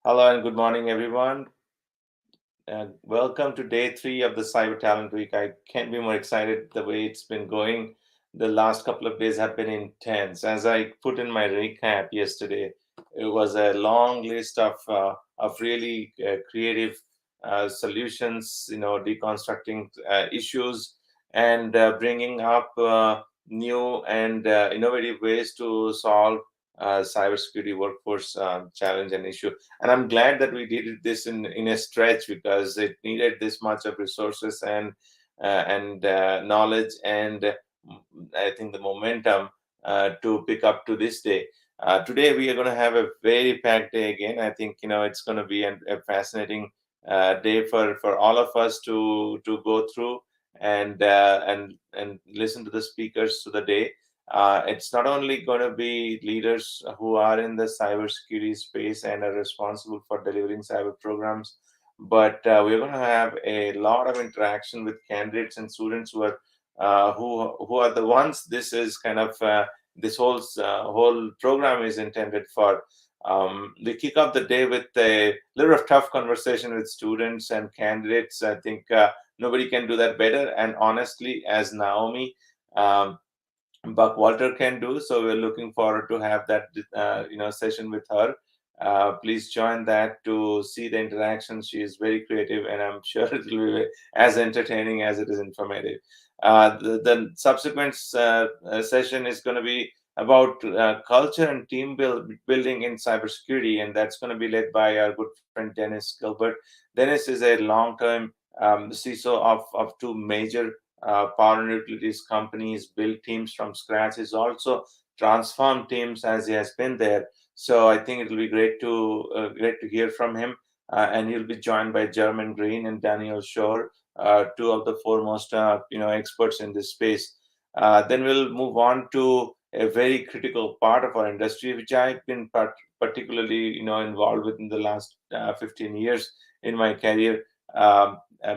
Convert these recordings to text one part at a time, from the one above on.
Hello and good morning, everyone. Welcome to day three of the Cyber Talent Week. I can't be more excited the way it's been going. The last couple of days have been intense. As I put in my recap yesterday, it was a long list of really creative solutions. Deconstructing issues and bringing up new and innovative ways to solve cybersecurity workforce challenge and issue. And I'm glad that we did this in a stretch because it needed this much of resources and knowledge and I think the momentum to pick up to this day. Today we are going to have a very packed day again. I think it's going to be a fascinating day for all of us to go through and listen to the speakers to the day. It's not only going to be leaders who are in the cybersecurity space and are responsible for delivering cyber programs, but we're going to have a lot of interaction with candidates and students who are the ones this is kind of this whole program is intended for. We kick off the day with a little of tough conversation with students and candidates. I think nobody can do that better. And honestly, as Naomi. Buck Walter can do. So we're looking forward to have that session with her. Please join that to see the interaction. She is very creative, and I'm sure it will be as entertaining as it is informative. The subsequent session is going to be about culture and building in cybersecurity, and that's going to be led by our good friend Dennis Gilbert. Dennis is a long-term CISO of two major power and utilities companies, build teams from scratch. He's also transformed teams as he has been there. So I think it'll be great to hear from him. And he'll be joined by Jeremy Green and Daniel Shore, two of the foremost experts in this space. Then we'll move on to a very critical part of our industry, which I've been particularly involved with in the last 15 years in my career.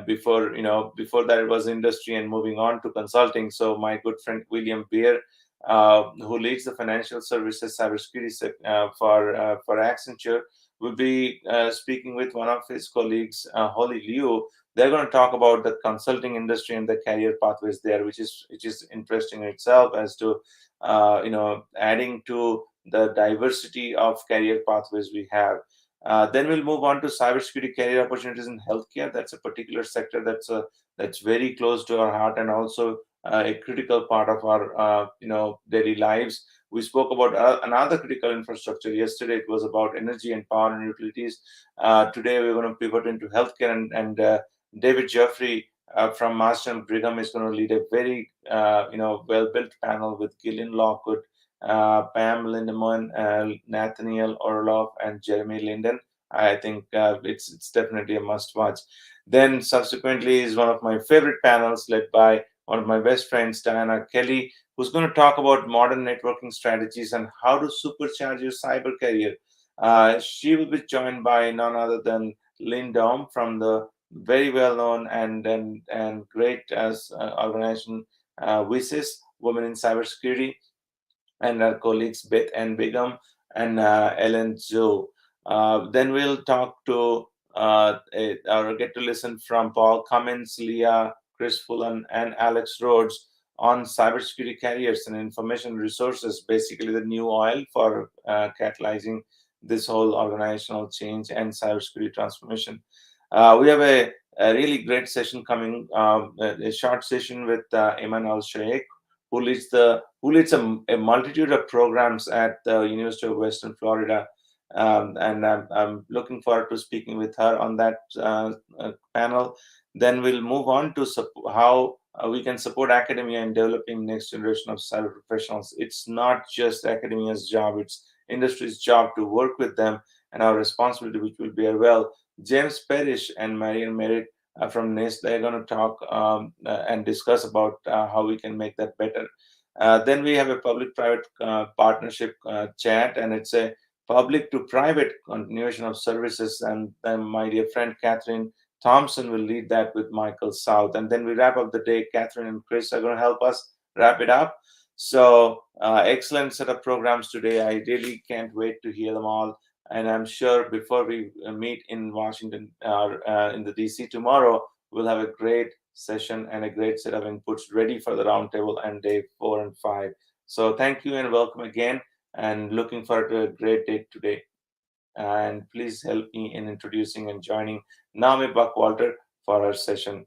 Before that it was industry and moving on to consulting. So my good friend William Beer, who leads the financial services cybersecurity for Accenture, will be speaking with one of his colleagues, Holly Liu. They're going to talk about the consulting industry and the career pathways there, which is interesting in itself as to adding to the diversity of career pathways we have. Then we'll move on to cybersecurity career opportunities in healthcare. That's a particular sector that's very close to our heart and also a critical part of our daily lives. We spoke about another critical infrastructure yesterday. It was about energy and power and utilities. Today we're going to pivot into healthcare and David Jeffrey from Master and Brigham is going to lead a very well-built panel with Gillian Lockwood, Pam Lindemann, Nathaniel Orloff, and Jeremy Linden. I think it's definitely a must watch. Then subsequently is one of my favorite panels led by one of my best friends, Diana Kelly, who's going to talk about modern networking strategies and how to supercharge your cyber career. She will be joined by none other than Lynn Dom from the very well known and great as organization WISIS, Women in Cybersecurity, and our colleagues Beth and Begum and Ellen Zhou. Then we'll talk to or get to listen from Paul Cummins, Leah, Chris Fullen, and Alex Rhodes on cybersecurity carriers and information resources, basically the new oil for catalyzing this whole organizational change and cybersecurity transformation. We have a really great session coming, a short session with Iman Al Sheikh, who leads a multitude of programs at the University of Western Florida. And I'm looking forward to speaking with her on that panel. Then we'll move on to how we can support academia in developing next generation of cyber professionals. It's not just academia's job; it's industry's job to work with them, and our responsibility, which will be well. James Parrish and Marian Merritt from NIST, they're going to talk and discuss about how we can make that better. Then we have a public-private partnership chat, and it's a public-to-private continuation of services. And then my dear friend Catherine Thompson will lead that with Michael South. And then we wrap up the day. Catherine and Chris are going to help us wrap it up. So excellent set of programs today. I really can't wait to hear them all. And I'm sure before we meet in Washington or in the DC tomorrow, we'll have a great session and a great set of inputs ready for the roundtable and day 4 and 5. So thank you and welcome again, and looking forward to a great day today. And please help me in introducing and joining Naomi Buckwalter for our session